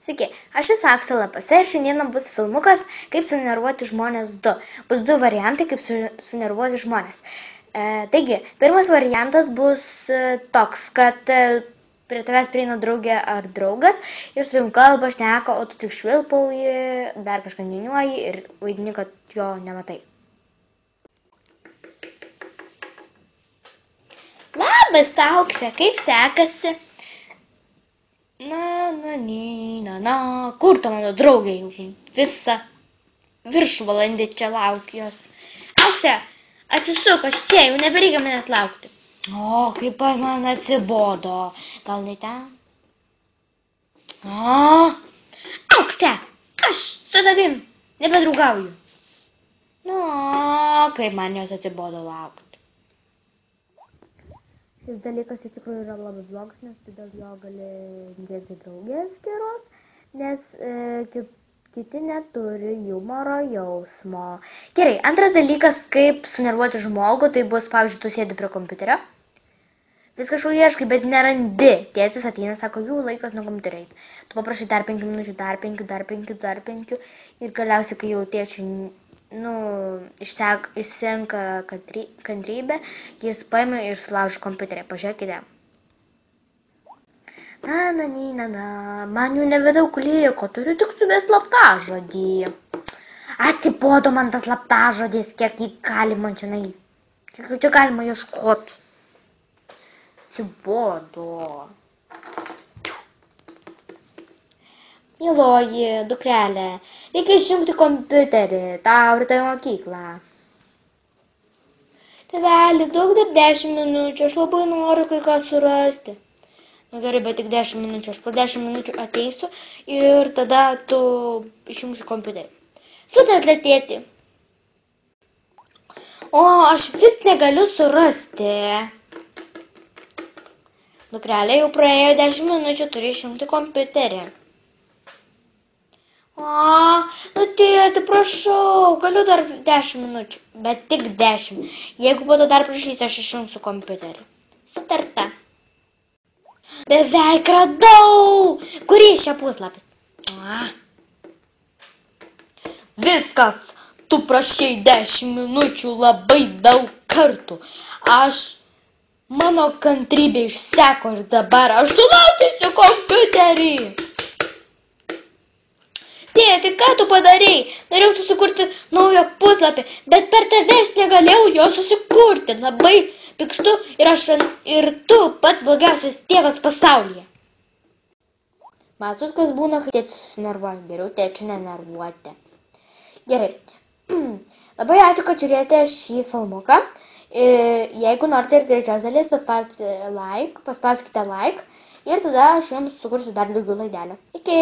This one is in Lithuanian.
Sveiki, aš esu Aksė Lapase ir šiandieną bus filmukas Kaip sunervuoti žmonės 2. Bus 2 variantai, kaip sunervuoti žmonės. Taigi, pirmas variantas bus toks, kad prie tavęs prieina draugė ar draugas ir su tavim kalba, šneka, o tu tik švilpauji, dar kažką niūniuoji ir vaidini, kad jo nematai. Labas, Aukse, kaip sekasi? Na, kur ta mano draugė jau visą viršvalandį čia laukiu jos. Aukse, atsisuk, aš čia, jau nebereikia manęs laukti. O, kaip man atsibodo. Gal ne ten? Aukse, aš su tavim nebedraugauju. Kaip man jos atsibodo laukti. Šis dalykas iš tikrųjų yra labai blogas, nes tu dėl jo gali dėti draugės geros, nes kiti neturi humoro jausmo. Gerai, antras dalykas, kaip sunervuoti žmogų, tai bus, pavyzdžiui, tu sėdi prie kompiuterio, vis kažko ieškai, bet nerandi. Tėtis ateina, sako, jų laikas nuo kompiuterio eit. Tu paprašai dar 5 minučių, dar 5 ir galiausiai, kai jau tėčiui išsenka kantrybė, jis paima ir sulaužo kompiuterį. Pažiūrėkite. Man jau nebedaug lieko, turiu tik suvest slaptažodį. Atsibodo man tas slaptažodis, kiek jį galima čia galima ieškoti. Atsibodo. Mieloji dukrelė, reikia išjungti kompiuterį, tau rytoj mokyklą. Tėveli, duok dar 10 minučių, aš labai noriu kai ką surasti. Gerai, bet tik 10 minučių, aš po 10 minučių ateisiu ir tada tu išjungsi kompiuterį. Sutarta, tėti. O, aš vis negaliu surasti. Dukrelė, jau praėjo 10 minučių, turi išjungti kompiuterį. Tėti, prašau, galiu dar 10 minučių, bet tik 10. Jeigu po to dar prašysi, aš išjungsiu kompiuterį. Sutarta. Beveik radau. Kuris čia puslapis? Viskas, tu prašai 10 minučių labai daug kartų. Mano kantrybė išseko ir dabar aš sulaužysiu kompiuterį. Tėti, ką tu padarei? Norėjau susikurti naują puslapį, bet per tave aš negalėjau jo susikurti. Labai pykstu ir tu pats blogiausias tėvas pasaulyje. Matot, kas būna, kai tėtis susinervuoja. Geriau tėčio nenervuoti. Gerai. Labai ačiū, kad žiūrėjote šį filmuką. Jeigu norite ir trečios dalies, paspauskite like ir tada aš jums sukursiu dar daugiau laidelių. Iki!